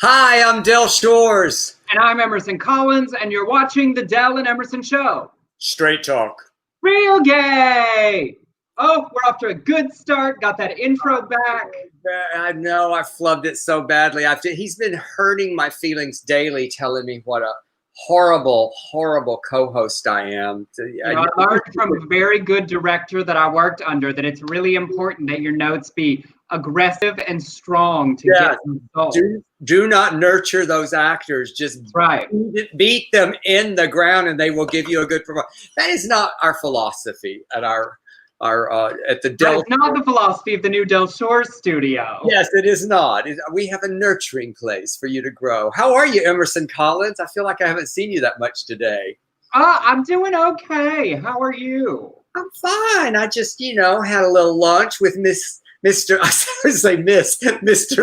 Hi, I'm Del Shores. And I'm Emerson Collins, and you're watching The Del and Emerson Show. Straight talk. Real gay! Oh, we're off to a good start. Got that intro back. I know, I flubbed it so badly. He's been hurting my feelings daily, telling me what a horrible, horrible co-host I am. I learned from a very good director that I worked under that it's really important that your notes be aggressive and strong to get results. Do not nurture those actors. Just beat them in the ground and they will give you a good performance. That is not our philosophy at at the Del. It's not the philosophy of the new Del Shores studio. Yes, it is not. We have a nurturing place for you to grow. How are you, Emerson Collins? I feel like I haven't seen you that much today. I'm doing okay. How are you? I'm fine. I just, had a little lunch with Mr.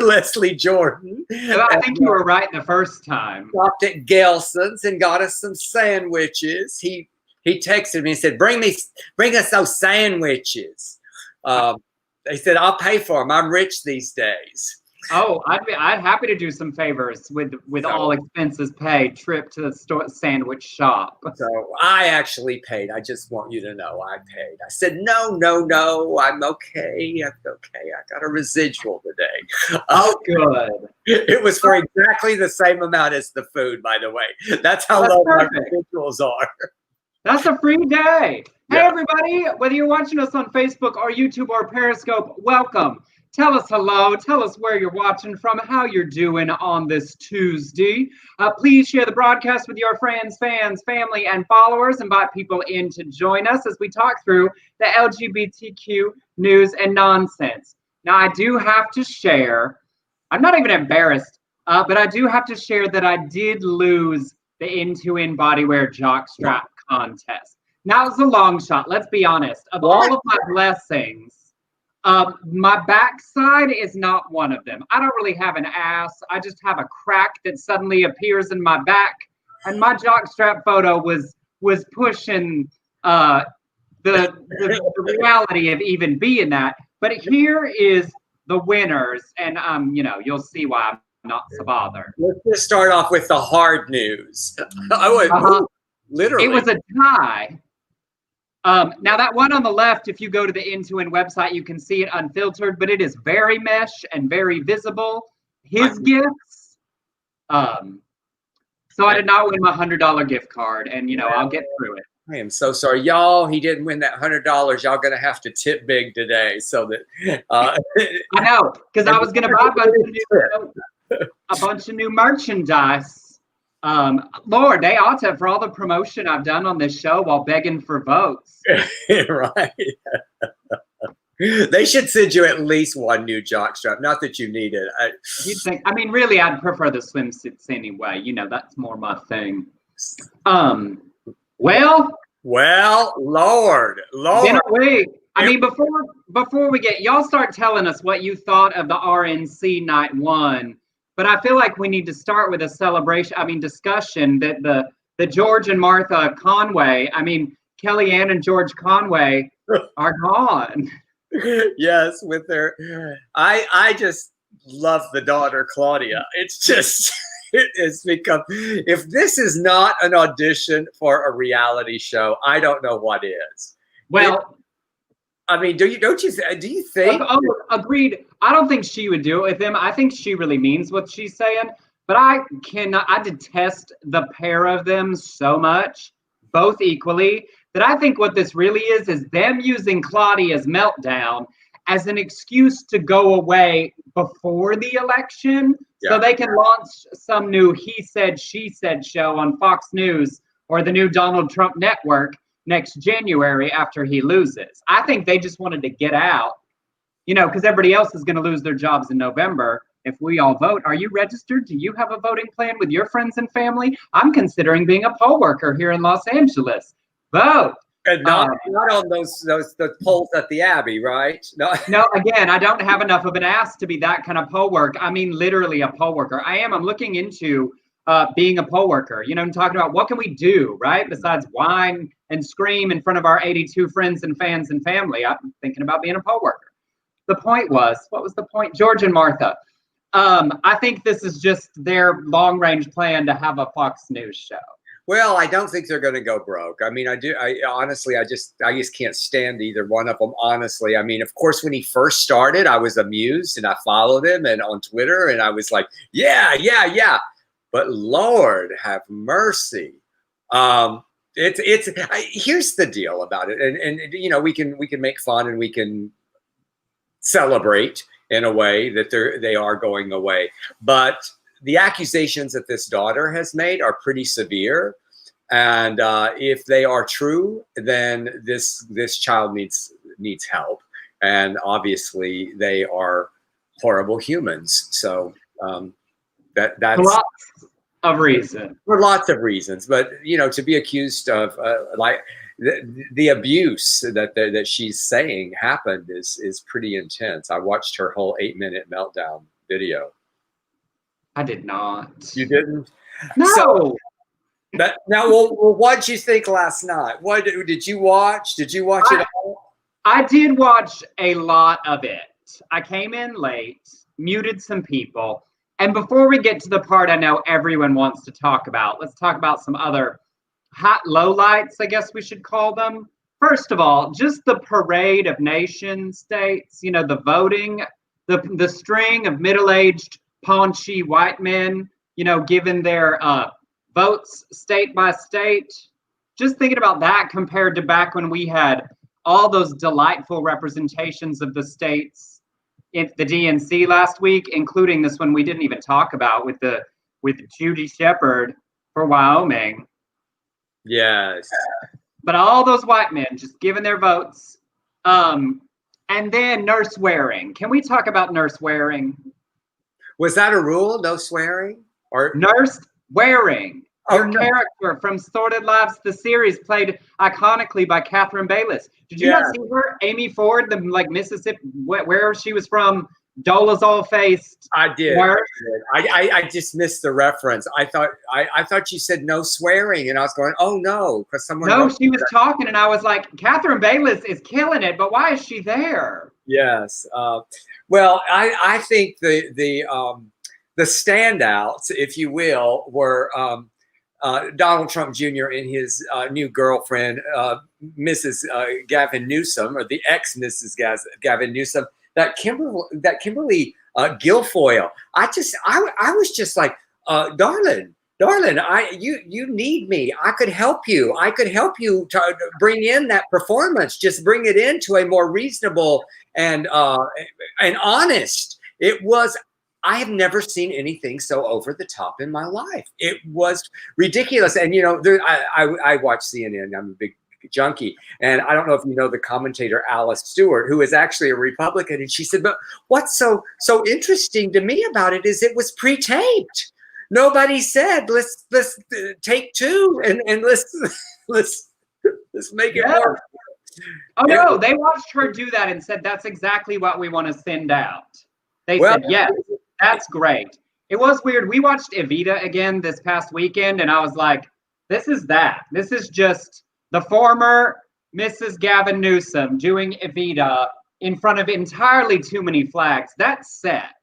Leslie Jordan. Well, I think you were right the first time. Stopped at Gelson's and got us some sandwiches. He texted me and said, bring us those sandwiches. He said, I'll pay for them. I'm rich these days. Oh, I'd happy to do some favors with all expenses paid. Trip to the sandwich shop. So I actually paid. I just want you to know I paid. I said, no, I'm okay. I'm okay. I got a residual today. Oh, good. It was for exactly the same amount as the food, by the way. That's how low my residuals are. That's a free day. Hey, everybody, whether you're watching us on Facebook or YouTube or Periscope, welcome. Tell us hello. Tell us where you're watching from, how you're doing on this Tuesday. Please share the broadcast with your friends, fans, family, and followers. Invite people in to join us as we talk through the LGBTQ news and nonsense. Now, I do have to share, I'm not even embarrassed, but I do have to share that I did lose the end-to-end bodywear jockstrap contest. Now, it's a long shot. Let's be honest. Of all of my blessings, my backside is not one of them. I don't really have an ass. I just have a crack that suddenly appears in my back. And my jockstrap photo was pushing the reality of even being that. But here is the winners, and you'll see why I'm not so bothered. Let's just start off with the hard news. Literally, it was a tie. Now that one on the left, if you go to the End2End website, you can see it unfiltered, but it is very mesh and very visible. His gifts. So I did not win my $100 gift card, and I'll get through it. I am so sorry, y'all. He didn't win that $100. Y'all gonna have to tip big today, so that. I know, because I was gonna buy a bunch of new merchandise. Lord, they ought to, for all the promotion I've done on this show while begging for votes. Right. They should send you at least one new jockstrap. Not that you need it. Really, I'd prefer the swimsuits anyway. That's more my thing. Well, Lord. Before we get, y'all start telling us what you thought of the RNC night one. But I feel like we need to start with a discussion that the George and Martha Conway, Kellyanne and George Conway are gone. Yes, with their, I just love the daughter, Claudia. It's just, it's become, if this is not an audition for a reality show, I don't know what is. Well, do you think? Oh, agreed. I don't think she would do it with him. I think she really means what she's saying. But I detest the pair of them so much, both equally, that I think what this really is them using Claudia's meltdown as an excuse to go away before the election so they can launch some new he said, she said show on Fox News or the new Donald Trump network next January after he loses. I think they just wanted to get out, because everybody else is going to lose their jobs in November if we all vote. Are you registered? Do you have a voting plan with your friends and family? I'm considering being a poll worker here in Los Angeles. Vote. And not on the polls at the Abbey, right? No, again, I don't have enough of an ass to be that kind of poll worker. Literally a poll worker. I'm looking into being a poll worker, I'm talking about what can we do, right? Besides whine and scream in front of our 82 friends and fans and family. I'm thinking about being a poll worker. The point was, what was the point? George and Martha. I think this is just their long-range plan to have a Fox News show. Well, I don't think they're going to go broke. I mean, I honestly, I just can't stand either one of them. Honestly, I mean, of course, when he first started, I was amused and I followed him and on Twitter, and I was like, yeah. But Lord have mercy. Here's the deal about it, and you know, we can make fun and we can celebrate in a way that they are going away, but the accusations that this daughter has made are pretty severe, and if they are true, then this child needs help, and obviously they are horrible humans. So that's lots of reasons. For lots of reasons, but you know, to be accused of like the abuse that she's saying happened is pretty intense. I watched her whole 8-minute meltdown video. I did not. You didn't? No. So, now, what did you think last night? What did you watch? Did you watch it all? I did watch a lot of it. I came in late, muted some people, and before we get to the part I know everyone wants to talk about, let's talk about some other hot lowlights, I guess we should call them. First of all, just the parade of nation states, you know, the voting, the string of middle-aged paunchy white men, you know, given their votes state by state. Just thinking about that compared to back when we had all those delightful representations of the states in the DNC last week, including this one we didn't even talk about with Judy Shepherd for Wyoming. Yes. But all those white men just giving their votes. And then nurse wearing. Can we talk about nurse wearing? Was that a rule? No swearing? Or nurse wearing? Her no. Character from Sordid Lives, the series, played iconically by Catherine Bayless. Did you not see her? Amy Ford, the like Mississippi, where she was from, Dolezal-faced. I did. Nurse. I just missed the reference. I thought you said no swearing, and I was going, oh no, because someone. No, she was talking, and I was like, Catherine Bayless is killing it, but why is she there? Yes. Well, I think the standouts, if you will, were Donald Trump Jr. and his new girlfriend, Mrs. Gavin Newsom, or the ex-Mrs. Gavin Newsom, that Kimberly Guilfoyle. I was just like, darling, you need me. I could help you. I could help you to bring in that performance. Just bring it into a more reasonable and honest. It was. I have never seen anything so over the top in my life. It was ridiculous. And you know, I watch CNN. I'm a big junkie, and I don't know if you know the commentator Alice Stewart, who is actually a Republican, and she said, "But what's so interesting to me about it is it was pre-taped. Nobody said let's take two and let's make it work." Oh no, they watched her do that and said that's exactly what we want to send out. They said, yes, that's great. It was weird. We watched Evita again this past weekend, and I was like, this is that. This is just the former Mrs. Gavin Newsom doing Evita in front of entirely too many flags. That's set.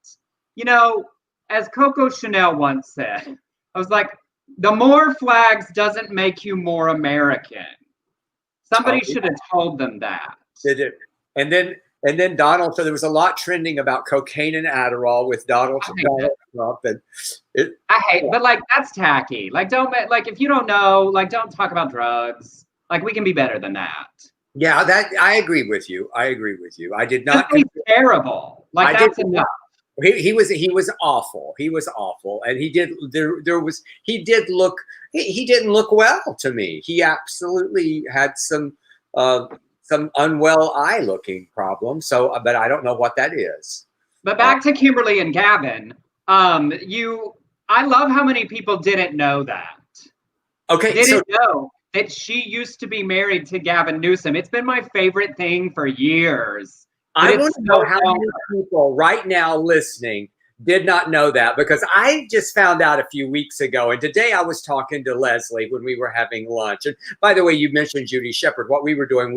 You know, as Coco Chanel once said, I was like, the more flags doesn't make you more American. Somebody should have told them that. Did it? And then Donald. So there was a lot trending about cocaine and Adderall with Donald Trump, and I hate, but like that's tacky. Like don't like if you don't know, like don't talk about drugs. Like we can be better than that. Yeah, that I agree with you. I did not. He's terrible. Like that's enough. He was awful. He was awful, and he did. He didn't look well to me. He absolutely had some unwell eye looking problem. So, but I don't know what that is. But back to Kimberly and Gavin. I love how many people didn't know that. Okay, didn't know that she used to be married to Gavin Newsom. It's been my favorite thing for years. I want to know how many people right now listening did not know that, because I just found out a few weeks ago. And today I was talking to Leslie when we were having lunch. And by the way, you mentioned Judy Shepherd. What we were doing,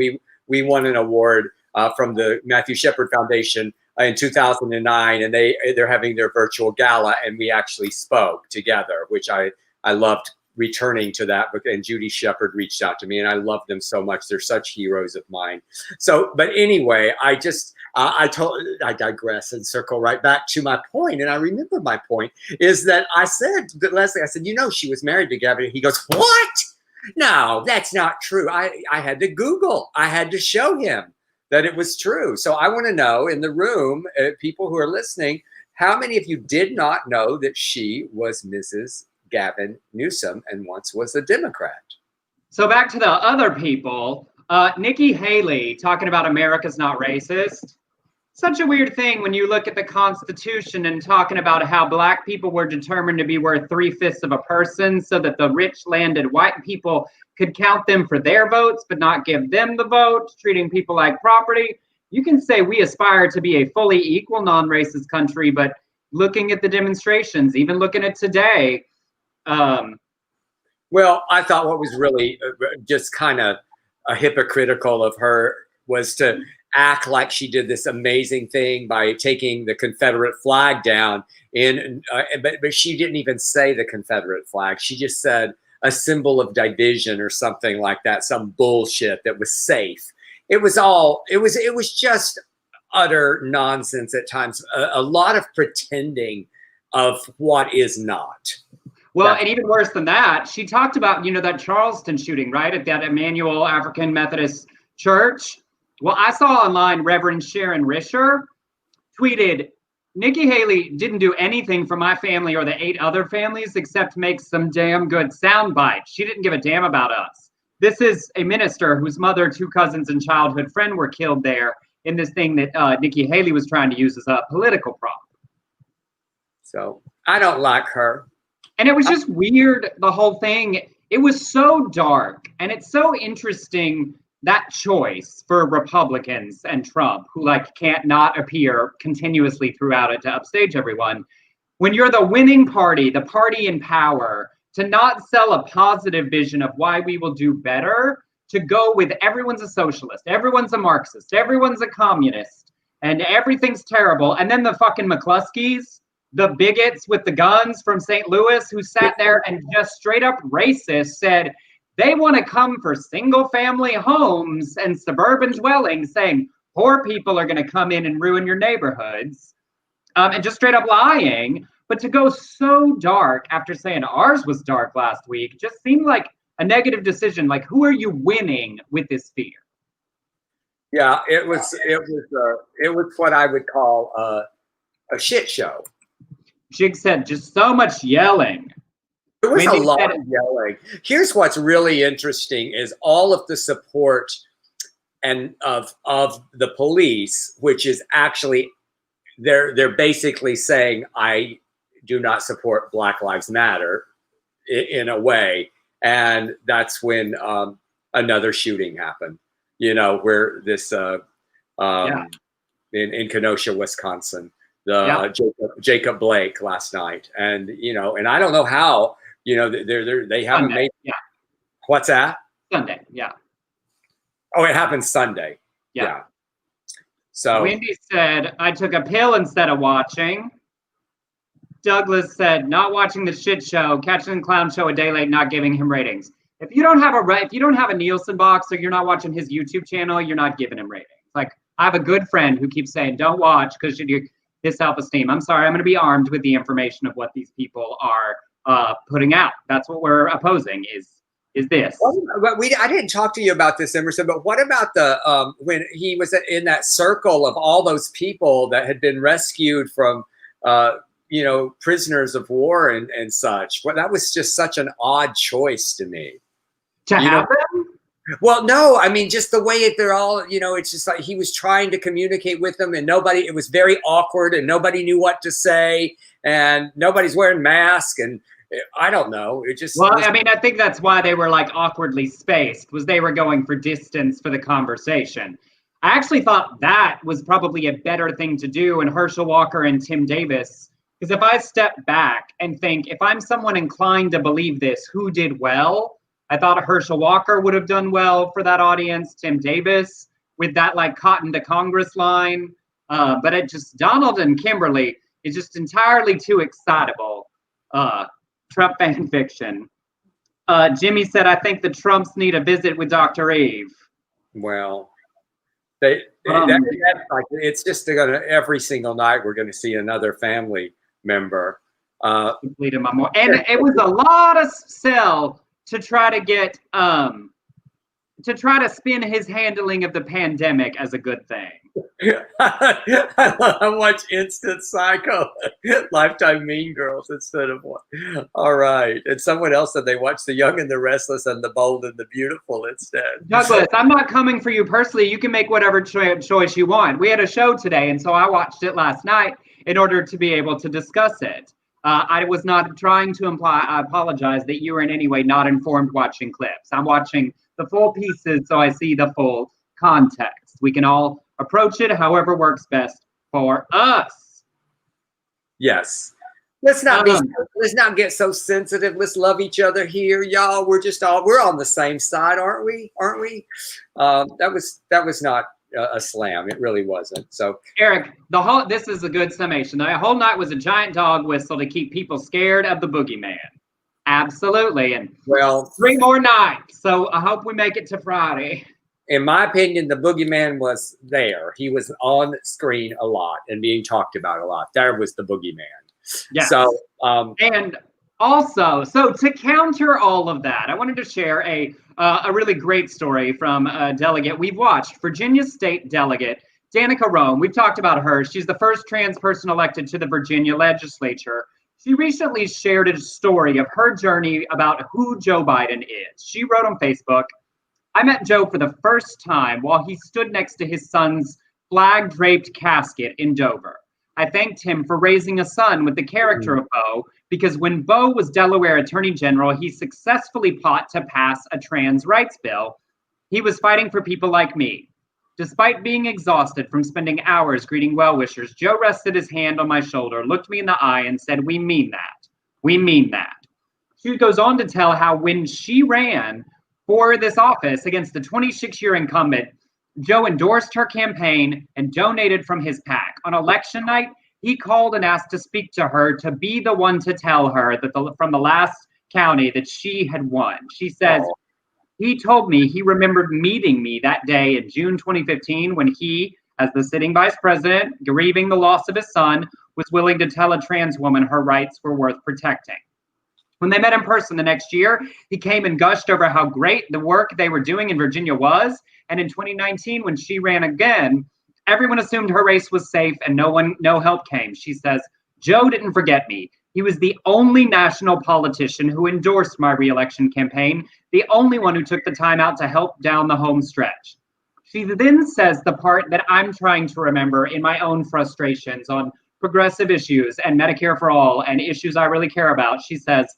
we won an award from the Matthew Shepard Foundation in 2009, and they're having their virtual gala, and we actually spoke together, which I loved returning to that. And Judy Shepard reached out to me, and I love them so much. They're such heroes of mine. So, but anyway, I digress and circle right back to my point. And I remember my point is that I said to Leslie, I said, she was married to Gavin. He goes, what? No, that's not true. I had to Google. I had to show him that it was true. So I want to know in the room, people who are listening, how many of you did not know that she was Mrs. Gavin Newsom and once was a Democrat? So back to the other people, Nikki Haley talking about America's not racist. Such a weird thing when you look at the Constitution and talking about how Black people were determined to be worth 3/5 of a person so that the rich landed white people could count them for their votes, but not give them the vote, treating people like property. You can say we aspire to be a fully equal, non-racist country, but looking at the demonstrations, even looking at today. Well, I thought what was really just kind of hypocritical of her was to act like she did this amazing thing by taking the Confederate flag down. But she didn't even say the Confederate flag. She just said a symbol of division or something like that, some bullshit that was safe. It was just utter nonsense at times, a lot of pretending of what is not. Well, and even worse than that, she talked about, that Charleston shooting, right, at that Emmanuel African Methodist Church. Well, I saw online Reverend Sharon Risher tweeted, Nikki Haley didn't do anything for my family or the 8 other families except make some damn good sound bites. She didn't give a damn about us. This is a minister whose mother, 2 cousins, and childhood friend were killed there in this thing that Nikki Haley was trying to use as a political prop. So I don't like her. And it was just weird, the whole thing. It was so dark, and it's so interesting, that choice for Republicans and Trump, who can't not appear continuously throughout it to upstage everyone. When you're the winning party, the party in power, to not sell a positive vision of why we will do better, to go with everyone's a socialist, everyone's a Marxist, everyone's a communist, and everything's terrible. And then the fucking McCluskeys, the bigots with the guns from St. Louis, who sat there and just straight up racist said they want to come for single family homes and suburban dwellings, saying poor people are going to come in and ruin your neighborhoods, and just straight up lying. But to go so dark after saying ours was dark last week just seemed like a negative decision. Like, who are you winning with this fear? Yeah, it was what I would call a shit show. Jig said just so much yelling. There was a lot of yelling. Here's what's really interesting is all of the support and of the police, which is actually they're basically saying I do not support Black Lives Matter in a way, and that's when another shooting happened. Where this in Kenosha, Wisconsin. Jacob Blake last night, and and I don't know how they haven't made. Yeah. What's that? Sunday. Yeah. Oh, it happened Sunday. Yeah. So Wendy said I took a pill instead of watching. Douglas said not watching the shit show, catching the clown show a day late, not giving him ratings. If you don't have a Nielsen box or you're not watching his YouTube channel, you're not giving him ratings. Like, I have a good friend who keeps saying don't watch because you his self-esteem. I'm sorry, I'm going to be armed with the information of what these people are putting out. That's what we're opposing is this. Well, but I didn't talk to you about this, Emerson, but what about the when he was in that circle of all those people that had been rescued from prisoners of war and such? Well, that was just such an odd choice to me. To have them? Well, no, I mean, just the way they're all, it's just like he was trying to communicate with them and it was very awkward and nobody knew what to say and nobody's wearing masks and I don't know. It just. Well, I mean, I think that's why they were awkwardly spaced, was they were going for distance for the conversation. I actually thought that was probably a better thing to do, and Herschel Walker and Tim Davis, because if I step back and think, if I'm someone inclined to believe this, who did well? I thought Herschel Walker would have done well for that audience. Tim Davis with that Cotton to Congress line. But it just, Donald and Kimberly is just entirely too excitable. Trump fan fiction. Jimmy said, I think the Trumps need a visit with Dr. Eve. Well, that's like, it's just gonna, every single night we're gonna see another family member. And it was a lot of sell to try to get to try to spin his handling of the pandemic as a good thing. I watch Instant Psycho, Lifetime Mean Girls instead of one. All right. And someone else said they watched The Young and the Restless and The Bold and the Beautiful instead. Douglas, I'm not coming for you personally. You can make whatever choice you want. We had a show today, and so I watched it last night in order to be able to discuss it. I was not trying to imply, I apologize, that you were in any way not informed watching clips. I'm watching the full pieces so I see the full context. We can all approach it however works best for us. Yes. Let's not get so sensitive. Let's love each other here, y'all. We're on the same side, aren't we? That was not a slam. It really wasn't. So Eric, this is a good summation. The whole night was a giant dog whistle to keep people scared of the boogeyman. Absolutely. And well, 3 more nights. So I hope we make it to Friday. In my opinion, the boogeyman was there. He was on screen a lot and being talked about a lot. There was the boogeyman. Yeah. So, and also, so to counter all of that, I wanted to share a really great story from a delegate we've watched, Virginia State Delegate Danica Roem. We've talked about her. She's the first trans person elected to the Virginia legislature. She recently shared a story of her journey about who Joe Biden is. She wrote on Facebook, I met Joe for the first time while he stood next to his son's flag-draped casket in Dover. I thanked him for raising a son with the character of Beau, because when Beau was Delaware Attorney General, he successfully fought to pass a trans rights bill. He was fighting for people like me. Despite being exhausted from spending hours greeting well-wishers, Joe rested his hand on my shoulder, looked me in the eye, and said, we mean that. We mean that. She goes on to tell how when she ran for this office against the 26-year incumbent, Joe endorsed her campaign and donated from his PAC. On election night, he called and asked to speak to her to be the one to tell her that from the last county that she had won. She says, he told me he remembered meeting me that day in June 2015 when he, as the sitting vice president, grieving the loss of his son, was willing to tell a trans woman her rights were worth protecting. When they met in person the next year, he came and gushed over how great the work they were doing in Virginia was. And in 2019, when she ran again, everyone assumed her race was safe and no help came. She says, Joe didn't forget me. He was the only national politician who endorsed my re-election campaign, the only one who took the time out to help down the home stretch. She then says the part that I'm trying to remember in my own frustrations on progressive issues and Medicare for all and issues I really care about. She says,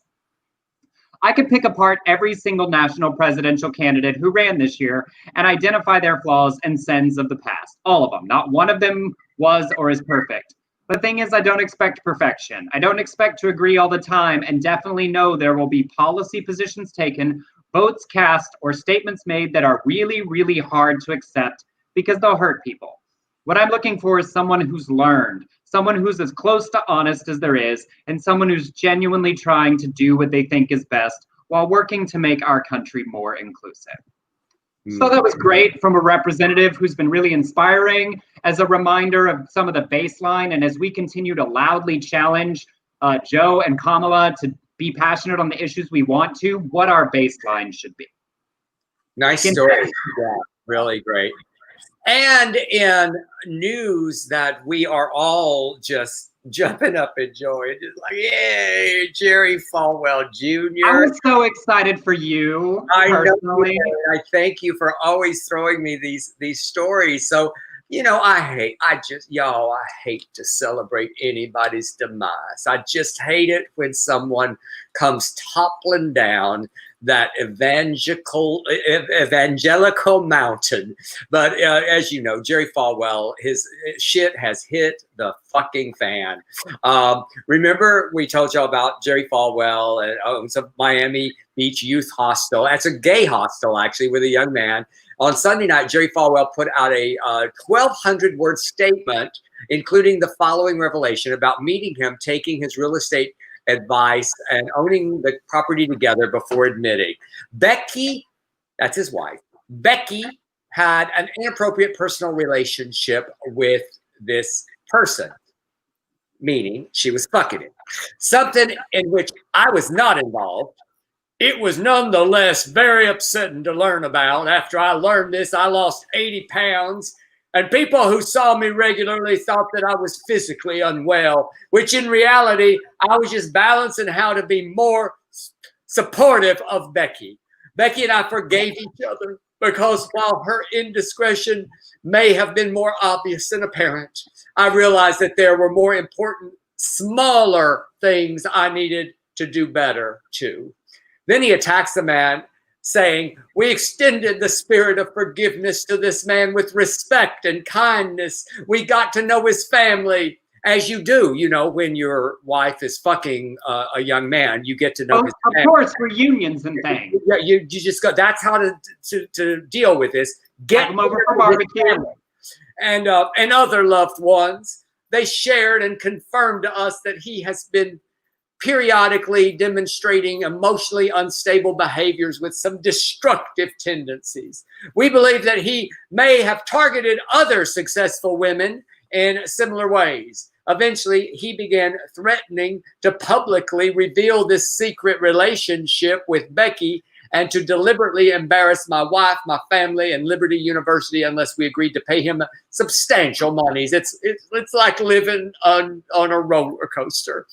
I could pick apart every single national presidential candidate who ran this year and identify their flaws and sins of the past. All of them. Not one of them was or is perfect. The thing is, I don't expect perfection. I don't expect to agree all the time, and definitely know there will be policy positions taken, votes cast, or statements made that are really, really hard to accept because they'll hurt people. What I'm looking for is someone who's learned, someone who's as close to honest as there is, and someone who's genuinely trying to do what they think is best while working to make our country more inclusive. So that was great from a representative who's been really inspiring as a reminder of some of the baseline. And as we continue to loudly challenge Joe and Kamala to be passionate on the issues we want to, what our baseline should be. Nice story. Yeah, really great. And in news that we are all just jumping up in joy, just like, yay, Jerry Falwell Jr. I was so excited for you personally. I thank you for always throwing me these stories. So, you know, I hate to celebrate anybody's demise. I just hate it when someone comes toppling down that evangelical mountain. But as you know, Jerry Falwell, his shit has hit the fucking fan. Remember we told y'all about Jerry Falwell and owns a Miami Beach youth hostel. That's a gay hostel, actually, with a young man. On Sunday night, Jerry Falwell put out a 1,200-word statement, including the following revelation about meeting him, taking his real estate advice, and owning the property together before admitting. Becky, that's his wife, Becky had an inappropriate personal relationship with this person, meaning she was fucking him. Something in which I was not involved. It was nonetheless very upsetting to learn about. After I learned this, I lost 80 pounds, and people who saw me regularly thought that I was physically unwell, which in reality, I was just balancing how to be more supportive of Becky. Becky and I forgave each other because while her indiscretion may have been more obvious than apparent, I realized that there were more important, smaller things I needed to do better too. Then he attacks the man, saying, "We extended the spirit of forgiveness to this man with respect and kindness. We got to know his family," as you do, you know, when your wife is fucking a young man, you get to know his family. Of course, reunions and things. Yeah, you just go, that's how to deal with this. Get them over for barbecue. And other loved ones. They shared and confirmed to us that he has been periodically demonstrating emotionally unstable behaviors with some destructive tendencies. We believe that he may have targeted other successful women in similar ways. Eventually, he began threatening to publicly reveal this secret relationship with Becky and to deliberately embarrass my wife, my family, and Liberty University unless we agreed to pay him substantial monies. It's like living on a roller coaster.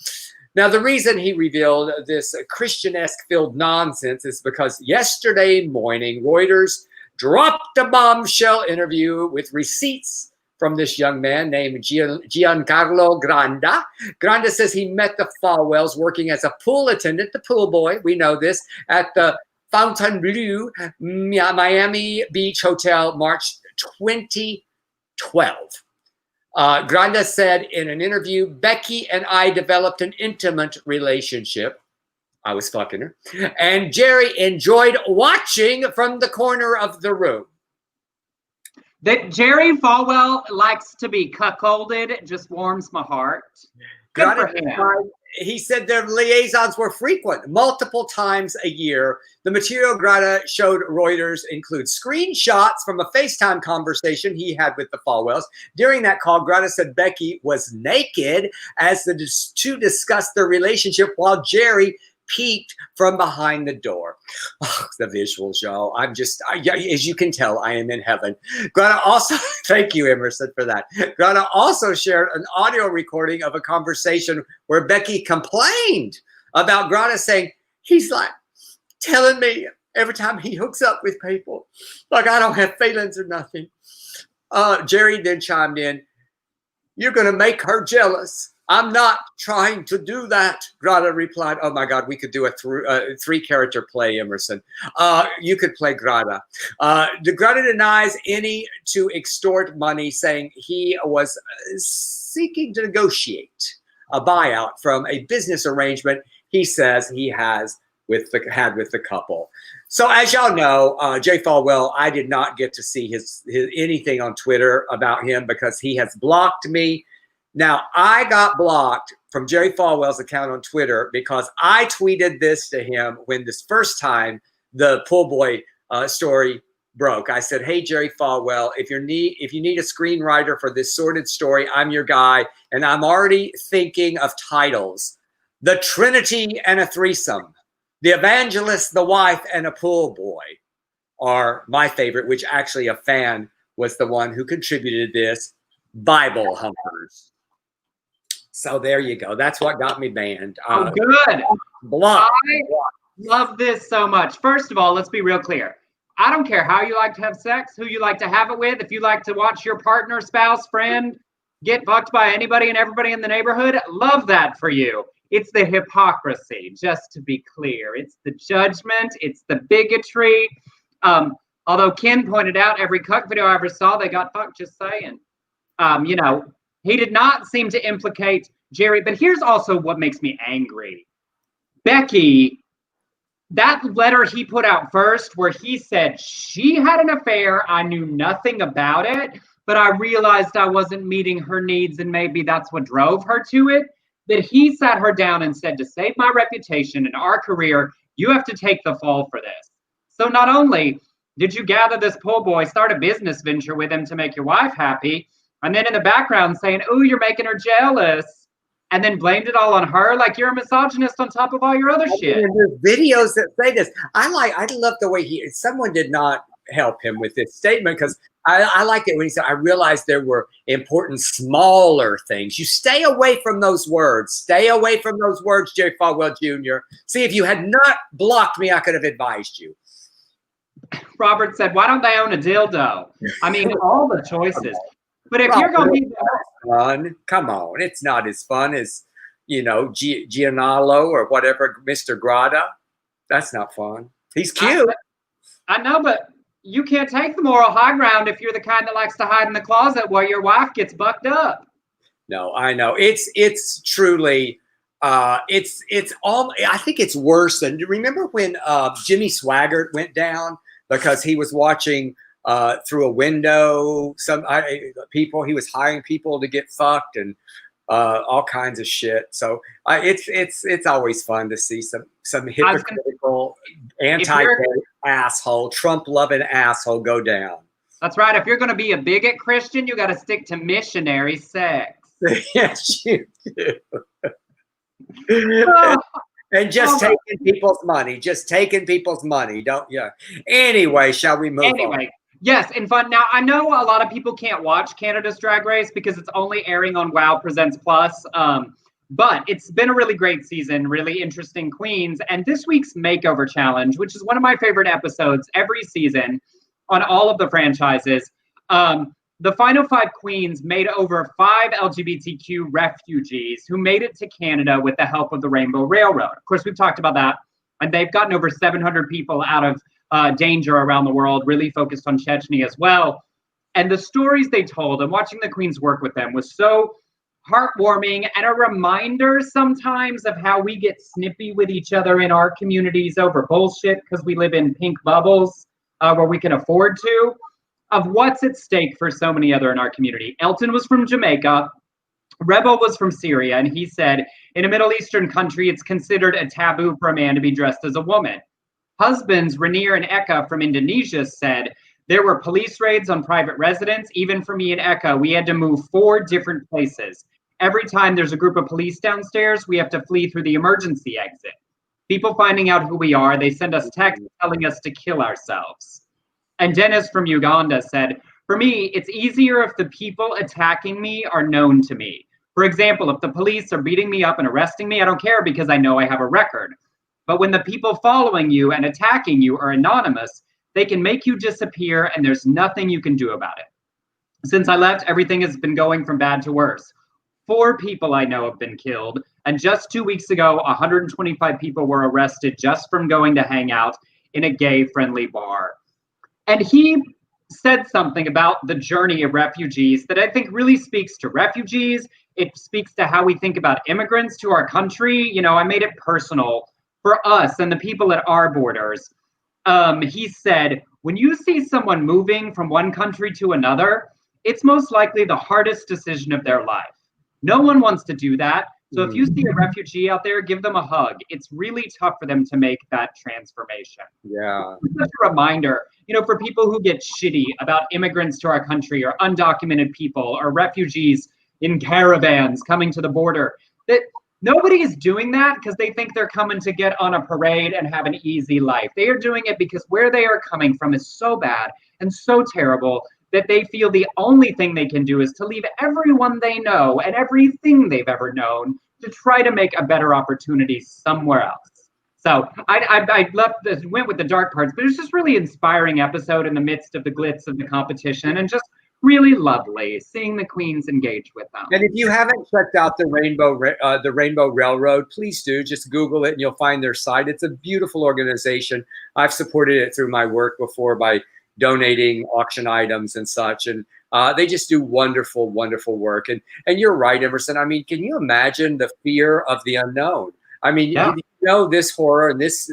Now, the reason he revealed this Christian-esque filled nonsense is because yesterday morning, Reuters dropped a bombshell interview with receipts from this young man named Giancarlo Granda. Granda says he met the Falwells working as a pool attendant, the pool boy, we know this, at the Fontainebleau Miami Beach Hotel, March 2012. Granda said in an interview, "Becky and I developed an intimate relationship." I was fucking her. "And Jerry enjoyed watching from the corner of the room." That Jerry Falwell likes to be cuckolded just warms my heart. Good for him. He said their liaisons were frequent, multiple times a year. The material Granda showed Reuters includes screenshots from a FaceTime conversation he had with the Falwells. During that call, Granda said Becky was naked as the two discussed their relationship while Jerry peeked from behind the door. Oh, the visuals, y'all. As you can tell, I am in heaven. Granda also, thank you, Emerson, for that. Granda also shared an audio recording of a conversation where Becky complained about Granda saying, "He's like telling me every time he hooks up with people, like I don't have feelings or nothing." Jerry then chimed in, "You're going to make her jealous." "I'm not trying to do that," Granda replied. Oh my God, we could do a three-character play, Emerson. You could play Granda. Granda denies any to extort money, saying he was seeking to negotiate a buyout from a business arrangement he says he had with the couple. So as y'all know, Jay Falwell, I did not get to see his anything on Twitter about him because he has blocked me. Now, I got blocked from Jerry Falwell's account on Twitter because I tweeted this to him when this first time the pool boy story broke. I said, "Hey, Jerry Falwell, if you need a screenwriter for this sordid story, I'm your guy. And I'm already thinking of titles. The Trinity and a Threesome. The Evangelist, the Wife, and a Pool Boy are my favorite," which actually a fan was the one who contributed this. Bible Humpers. So there you go. That's what got me banned. Oh, good. Blocked. I love this so much. First of all, let's be real clear. I don't care how you like to have sex, who you like to have it with. If you like to watch your partner, spouse, friend get fucked by anybody and everybody in the neighborhood, love that for you. It's the hypocrisy, just to be clear. It's the judgment. It's the bigotry. Although Ken pointed out, every cuck video I ever saw, they got fucked, just saying. You know, he did not seem to implicate Jerry. But here's also what makes me angry. Becky, that letter he put out first where he said she had an affair, I knew nothing about it, but I realized I wasn't meeting her needs and maybe that's what drove her to it, that he sat her down and said, to save my reputation and our career, you have to take the fall for this. So not only did you gather this poor boy, start a business venture with him to make your wife happy, and then in the background saying, oh, you're making her jealous, and then blamed it all on her, like you're a misogynist on top of all your other shit. There's videos that say this. I love the way someone did not help him with this statement, because I like it when he said, I realized there were important smaller things. You stay away from those words. Stay away from those words, Jerry Falwell Jr. See, if you had not blocked me, I could have advised you. Robert said, why don't they own a dildo? I mean, all the choices. But if you're going to be fun, come on. It's not as fun as, you know, Gianalo or whatever, Mr. Grada. That's not fun. He's cute. I know, but you can't take the moral high ground if you're the kind that likes to hide in the closet while your wife gets bucked up. No, I know. It's truly, it's all, I think it's worse than, remember when Jimmy Swaggart went down because he was watching through a window, he was hiring people to get fucked and all kinds of shit. So it's always fun to see some hypocritical, anti-gay asshole, Trump-loving asshole go down. That's right. If you're going to be a bigot Christian, you got to stick to missionary sex. Yes, you do. And just taking people's money. Just taking people's money. Anyway, shall we move on? Yes, and fun. Now, I know a lot of people can't watch Canada's Drag Race because it's only airing on WoW Presents Plus. But it's been a really great season, really interesting queens. And this week's Makeover Challenge, which is one of my favorite episodes every season on all of the franchises. The final 5 queens made over 5 LGBTQ refugees who made it to Canada with the help of the Rainbow Railroad. Of course, we've talked about that. And they've gotten over 700 people out of danger around the world, really focused on Chechnya as well. And the stories they told and watching the queens work with them was so heartwarming and a reminder sometimes of how we get snippy with each other in our communities over bullshit because we live in pink bubbles where we can afford to, of what's at stake for so many other in our community. Elton was from Jamaica. Rebel was from Syria. And he said, in a Middle Eastern country, it's considered a taboo for a man to be dressed as a woman. Husbands, Rainier and Eka from Indonesia, said, there were police raids on private residents. Even for me and Eka, we had to move 4 different places. Every time there's a group of police downstairs, we have to flee through the emergency exit. People finding out who we are, they send us texts telling us to kill ourselves. And Dennis from Uganda said, for me, it's easier if the people attacking me are known to me. For example, if the police are beating me up and arresting me, I don't care because I know I have a record. But when the people following you and attacking you are anonymous, they can make you disappear and there's nothing you can do about it. Since I left, everything has been going from bad to worse. 4 people I know have been killed. And just 2 weeks ago, 125 people were arrested just from going to hang out in a gay-friendly bar. And he said something about the journey of refugees that I think really speaks to refugees. It speaks to how we think about immigrants to our country. You know, I made it personal for us and the people at our borders. He said, when you see someone moving from one country to another, it's most likely the hardest decision of their life. No one wants to do that. So if you see a refugee out there, give them a hug. It's really tough for them to make that transformation. Yeah. It's just a reminder, you know, for people who get shitty about immigrants to our country or undocumented people or refugees in caravans coming to the border, that nobody is doing that because they think they're coming to get on a parade and have an easy life. They are doing it because where they are coming from is so bad and so terrible that they feel the only thing they can do is to leave everyone they know and everything they've ever known to try to make a better opportunity somewhere else. So I went with the dark parts, but it was just really inspiring episode in the midst of the glitz of the competition and just really lovely seeing the queens engage with them. And if you haven't checked out the Rainbow Railroad, please do. Just Google it and you'll find their site. It's a beautiful organization. I've supported it through my work before by donating auction items and such. And they just do wonderful, wonderful work. And you're right, Emerson. I mean, can you imagine the fear of the unknown? I mean, Yeah. you know this horror and this,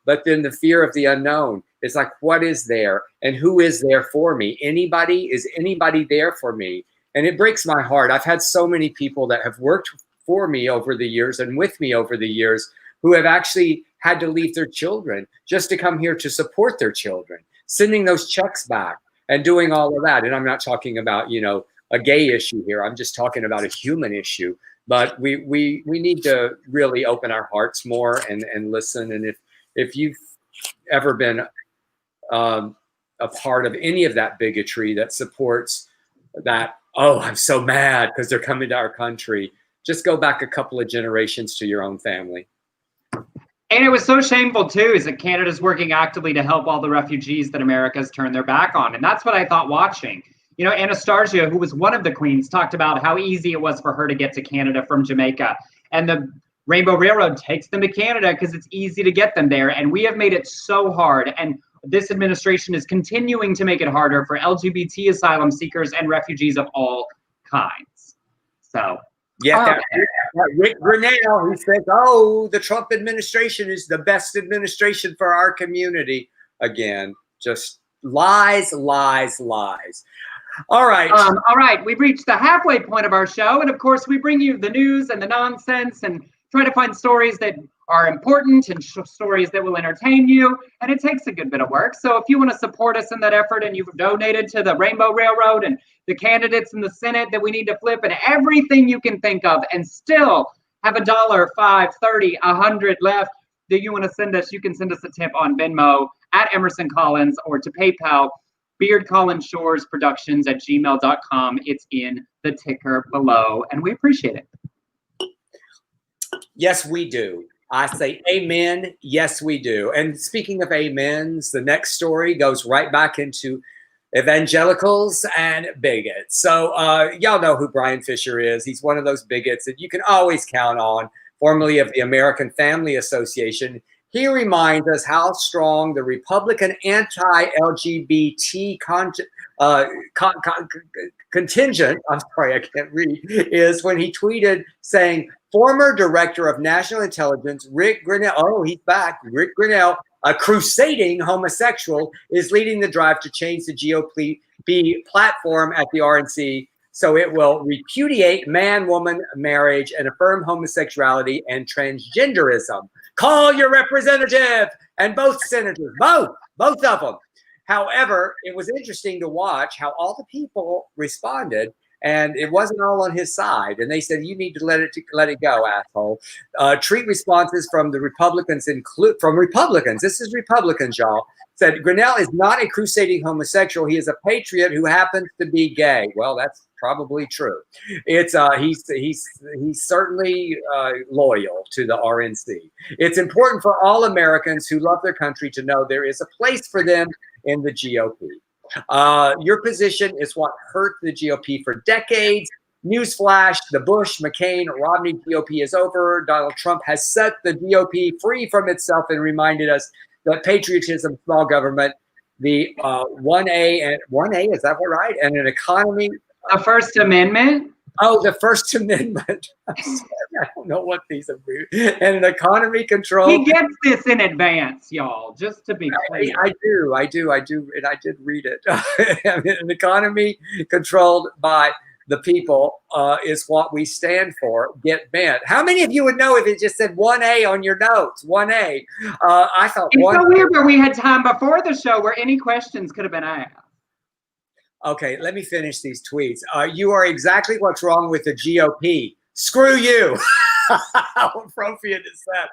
but then the fear of the unknown. It's like, what is there and who is there for me? Anybody? Is anybody there for me? And it breaks my heart. I've had so many people that have worked for me over the years and with me over the years who have actually had to leave their children just to come here to support their children, sending those checks back and doing all of that. And I'm not talking about, you know, a gay issue here. I'm just talking about a human issue. But we need to really open our hearts more and listen. And if you've ever been a part of any of that bigotry that supports that, oh, I'm so mad because they're coming to our country, just go back a couple of generations to your own family. And it was so shameful too, is that Canada's working actively to help all the refugees that America's turned their back on. And that's what I thought watching. You know, Anastasia, who was one of the queens, talked about how easy it was for her to get to Canada from Jamaica. And the Rainbow Railroad takes them to Canada because it's easy to get them there. And we have made it so hard. And this administration is continuing to make it harder for LGBT asylum seekers and refugees of all kinds. So, yeah, Rick Grinnell, who says, oh, the Trump administration is the best administration for our community. Again, just lies, lies, lies. All right. All right. We've reached the halfway point of our show. And of course, we bring you the news and the nonsense and try to find stories that are important and stories that will entertain you. And it takes a good bit of work. So if you want to support us in that effort and you've donated to the Rainbow Railroad and the candidates in the Senate that we need to flip and everything you can think of and still have $1, $5, $30, $100 left that you want to send us, you can send us a tip on Venmo at Emerson Collins or to PayPal, beardcollinshoresproductions@gmail.com. It's in the ticker below, and we appreciate it. Yes, we do. I say amen. Yes, we do. And speaking of amens, the next story goes right back into evangelicals and bigots. So y'all know who Bryan Fischer is. He's one of those bigots that you can always count on, formerly of the American Family Association. He reminds us how strong the Republican anti-LGBT contingent, I'm sorry, I can't read, is when he tweeted saying, former director of national intelligence, Rick Grinnell, oh, he's back, Rick Grinnell, a crusading homosexual, is leading the drive to change the GOP platform at the RNC so it will repudiate man-woman marriage and affirm homosexuality and transgenderism. Call your representative, and both senators, both of them. However, it was interesting to watch how all the people responded, and it wasn't all on his side. And they said, "You need to let it go, asshole." Treat responses from the Republicans This is Republicans, y'all. Said Grinnell is not a crusading homosexual. He is a patriot who happens to be gay. Well, that's probably true. It's he's certainly loyal to the RNC. It's important for all Americans who love their country to know there is a place for them in the GOP. Your position is what hurt the GOP for decades. Newsflash: the Bush, McCain, Romney GOP is over. Donald Trump has set the GOP free from itself and reminded us that patriotism, small government, the 1A, is that right? And an economy. The First Amendment? Oh, the First Amendment. I don't know what these are. And an economy controlled. He gets this in advance, y'all, just to be clear. I do. And I did read it. An economy controlled by the people is what we stand for. Get bent. How many of you would know if it just said 1A on your notes? 1A. I thought it's so weird, but we had time before the show where any questions could have been asked. Okay, let me finish these tweets. You are exactly what's wrong with the GOP. Screw you. How appropriate is that?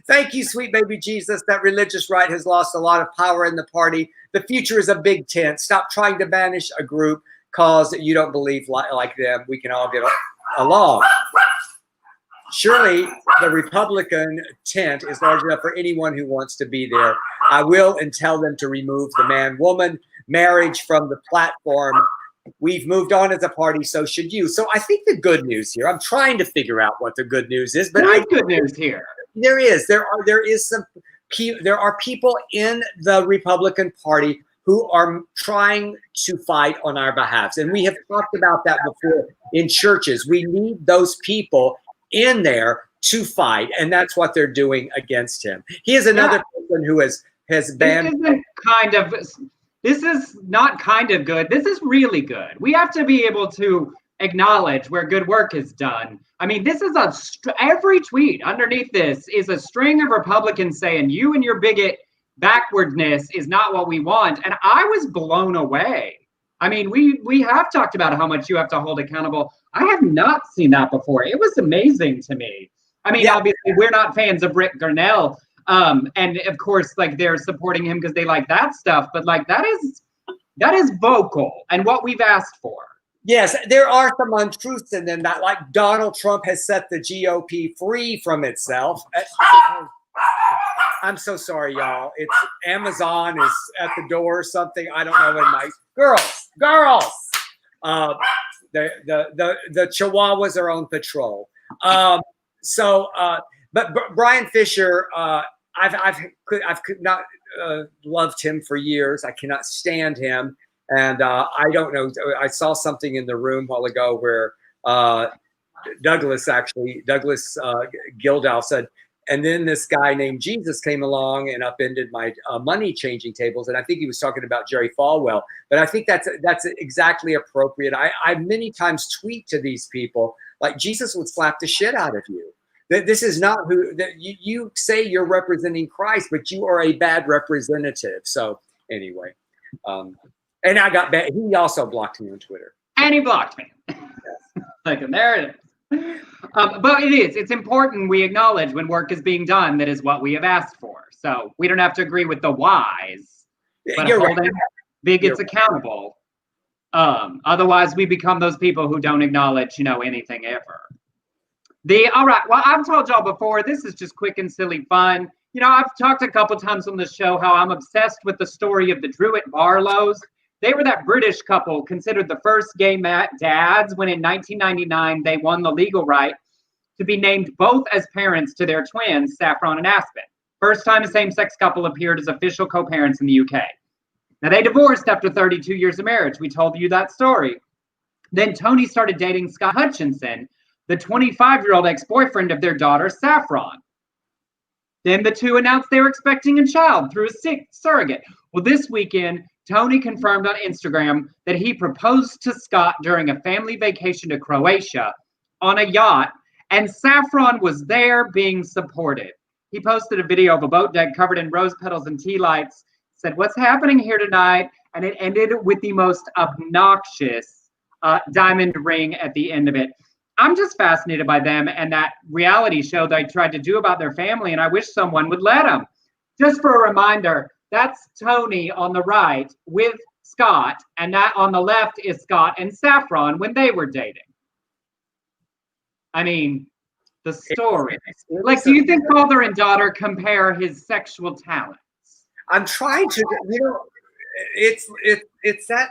Thank you, sweet baby Jesus. That religious right has lost a lot of power in the party. The future is a big tent. Stop trying to banish a group cause you don't believe like them. We can all get along. Surely the Republican tent is large enough for anyone who wants to be there. I will and tell them to remove the man-woman marriage from the platform. we've moved on as a party, so should you. So I think the good news here, I'm trying to figure out what the good news is, but good news here. There are people in the Republican Party who are trying to fight on our behalf. And we have talked about that before in churches. We need those people in there to fight, and that's what they're doing against him. He is another person who has banned. This is not kind of good. This is really good. We have to be able to acknowledge where good work is done. I mean, this is every tweet underneath this is a string of Republicans saying you and your bigot backwardness is not what we want. And I was blown away. I mean, we have talked about how much you have to hold accountable. I have not seen that before. It was amazing to me. I mean, obviously, we're not fans of Rick Grenell. And of course, like, they're supporting him because they like that stuff. But like, that is vocal and what we've asked for. Yes, there are some untruths in them, that like Donald Trump has set the GOP free from itself. I'm so sorry, y'all. It's Amazon is at the door or something. I don't know. In my girls. The Chihuahuas are on patrol. But Bryan Fischer, I've not loved him for years. I cannot stand him. And I don't know. I saw something in the room a while ago where Douglas Gildow said, and then this guy named Jesus came along and upended my money changing tables. And I think he was talking about Jerry Falwell. But I think that's exactly appropriate. I many times tweet to these people, like, Jesus would slap the shit out of you. This is not who that you say you're representing Christ, but you are a bad representative. So anyway. And I got bad. He also blocked me on Twitter. And he blocked me. Like, and there it is. But it's important we acknowledge when work is being done, that is what we have asked for. So we don't have to agree with the whys, but holding bigots accountable. Otherwise, we become those people who don't acknowledge, anything ever. All right. Well, I've told y'all before, this is just quick and silly fun. I've talked a couple times on the show how I'm obsessed with the story of the Druitt Barlows. They were that British couple considered the first gay dads when in 1999 they won the legal right to be named both as parents to their twins, Saffron and Aspen. First time a same-sex couple appeared as official co-parents in the UK. Now, they divorced after 32 years of marriage. We told you that story. Then Tony started dating Scott Hutchinson, the 25-year-old ex-boyfriend of their daughter, Saffron. Then the two announced they were expecting a child through a surrogate. Well, this weekend, Tony confirmed on Instagram that he proposed to Scott during a family vacation to Croatia on a yacht, and Saffron was there being supportive. He posted a video of a boat deck covered in rose petals and tea lights, said, "What's happening here tonight?" And it ended with the most obnoxious diamond ring at the end of it. I'm just fascinated by them and that reality show they tried to do about their family, and I wish someone would let them. Just for a reminder, that's Tony on the right with Scott, and that on the left is Scott and Saffron when they were dating. I mean, the story. Like, do you think father and daughter compare his sexual talents? I'm trying to, it's that,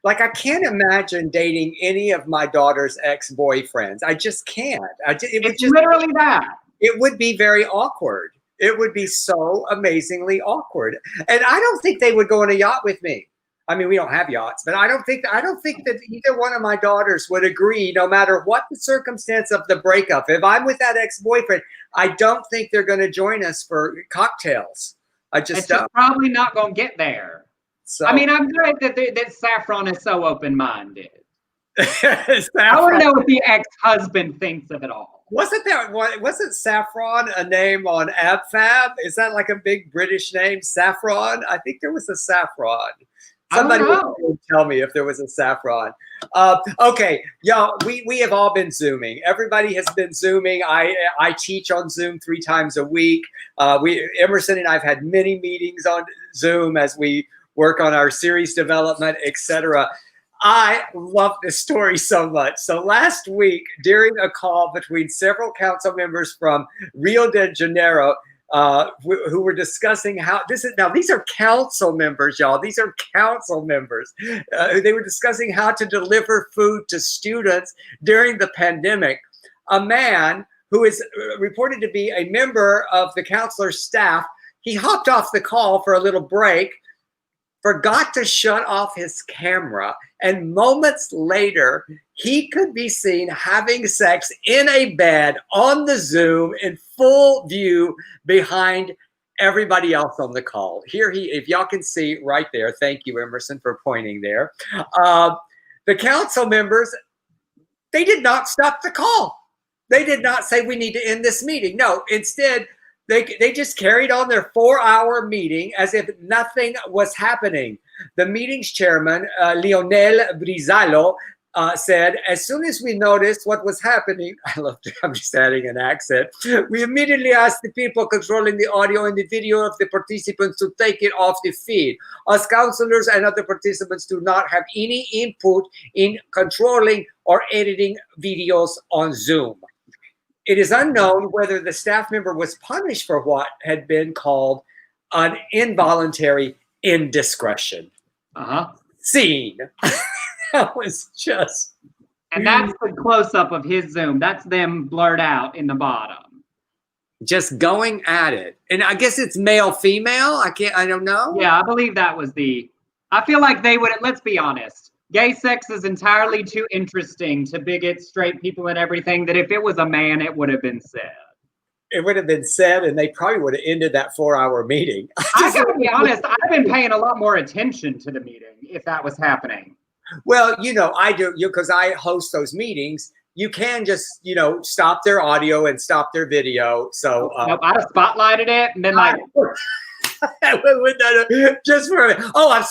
like, I can't imagine dating any of my daughter's ex-boyfriends. I just can't. It's literally that. It would be very awkward. It would be so amazingly awkward. And I don't think they would go on a yacht with me. I mean, we don't have yachts, but I don't think that either one of my daughters would agree, no matter what the circumstance of the breakup. If I'm with that ex-boyfriend, I don't think they're going to join us for cocktails. It's probably not going to get there. So, I mean, I'm glad that Saffron is so open-minded. I want to know what the ex-husband thinks of it all. Wasn't Saffron a name on AbFab? Is that like a big British name, Saffron? I think there was a Saffron. Somebody would tell me if there was a Saffron. Okay, y'all, we have all been Zooming. Everybody has been Zooming. I teach on Zoom 3 times a week. Emerson and I have had many meetings on Zoom as we work on our series development, etc. I love this story so much. So last week, during a call between several council members from Rio de Janeiro, who were discussing how these are council members, y'all. These are council members. They were discussing how to deliver food to students during the pandemic. A man who is reported to be a member of the counselor's staff, he hopped off the call for a little break, forgot to shut off his camera, and moments later, he could be seen having sex in a bed on the Zoom in full view behind everybody else on the call. Here if y'all can see right there, thank you, Emerson, for pointing there. The council members, they did not stop the call. They did not say we need to end this meeting. No, instead, they just carried on their 4-hour meeting as if nothing was happening. The meeting's chairman, Lionel Brizalo, said, as soon as we noticed what was happening, I'm just adding an accent, we immediately asked the people controlling the audio and the video of the participants to take it off the feed. Us counselors and other participants do not have any input in controlling or editing videos on Zoom. It is unknown whether the staff member was punished for what had been called an involuntary indiscretion. Scene. That was just... And that's the close-up of his Zoom. That's them blurred out in the bottom. Just going at it. And I guess it's male-female? I don't know. Yeah, I believe that was I feel like they would, let's be honest. Gay sex is entirely too interesting to bigots, straight people, and everything, that if it was a man, it would have been said. It would have been said, and they probably would have ended that 4-hour meeting. I gotta be honest, I've been paying a lot more attention to the meeting if that was happening. Well, I do, because I host those meetings. You can just, stop their audio and stop their video. So nope, I'd have spotlighted it and then just for a minute. Oh, I'm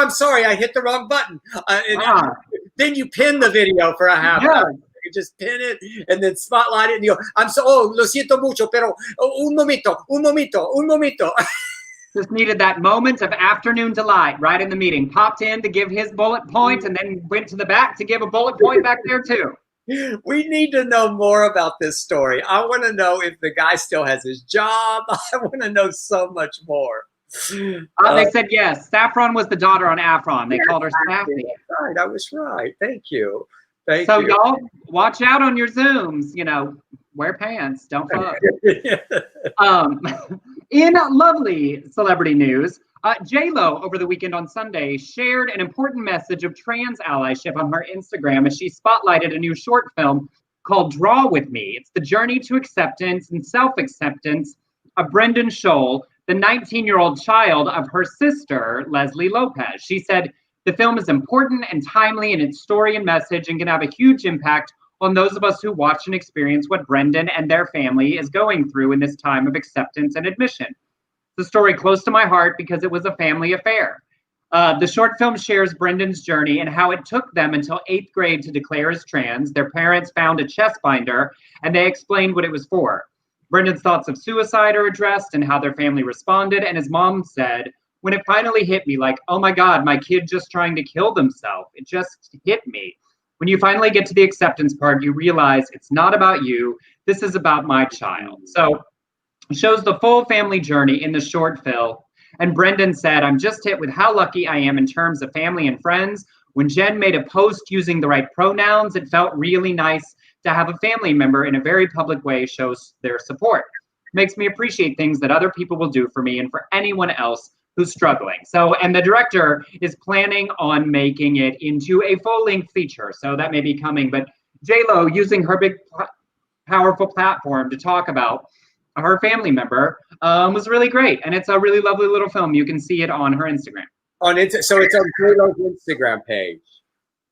sorry. I hit the wrong button. Then you pin the video for a half hour. You just pin it and then spotlight it. And you go, lo siento mucho, pero un momento. Just needed that moment of afternoon delight right in the meeting. Popped in to give his bullet point and then went to the back to give a bullet point back there too. We need to know more about this story. I want to know if the guy still has his job. I want to know so much more. They said yes. Saffron was the daughter on Afron. They called her Saffy. Right, I was right. Thank you. So y'all, watch out on your Zooms. Wear pants. Don't fuck. In lovely celebrity news, J-Lo over the weekend on Sunday shared an important message of trans allyship on her Instagram as she spotlighted a new short film called Draw With Me. It's the journey to acceptance and self-acceptance of Brendan Scholl, the 19-year-old child of her sister, Leslie Lopez. She said, the film is important and timely in its story and message and can have a huge impact on those of us who watch and experience what Brendan and their family is going through in this time of acceptance and admission. It's a story close to my heart because it was a family affair. The short film shares Brendan's journey and how it took them until 8th grade to declare as trans. Their parents found a chest binder and they explained what it was for. Brendan's thoughts of suicide are addressed and how their family responded. And his mom said, when it finally hit me, like, oh my God, my kid just trying to kill themselves. It just hit me. When you finally get to the acceptance part, you realize it's not about you. This is about my child. So it shows the full family journey in the short film. And Brendan said, I'm just hit with how lucky I am in terms of family and friends. When Jen made a post using the right pronouns, it felt really nice to have a family member in a very public way shows their support. It makes me appreciate things that other people will do for me and for anyone else who's struggling. So, and the director is planning on making it into a full-length feature. So that may be coming, but J-Lo using her big, powerful platform to talk about her family member was really great. And it's a really lovely little film. You can see it on her Instagram. So it's on J-Lo's Instagram page.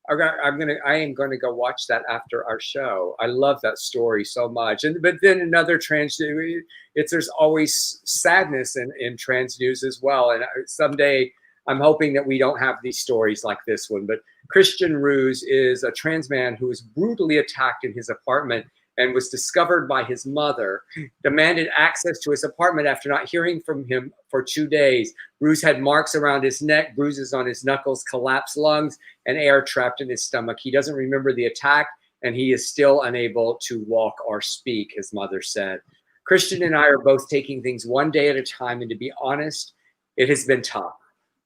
I am going to go watch that after our show. I love that story so much. But then another there's always sadness in trans news as well. And someday I'm hoping that we don't have these stories like this one. But Kristian Rouse is a trans man who was brutally attacked in his apartment and was discovered by his mother, demanded access to his apartment after not hearing from him for 2 days. Rouse had marks around his neck, bruises on his knuckles, collapsed lungs, and air trapped in his stomach. He doesn't remember the attack, and he is still unable to walk or speak, his mother said. Kristian and I are both taking things one day at a time, and to be honest, it has been tough.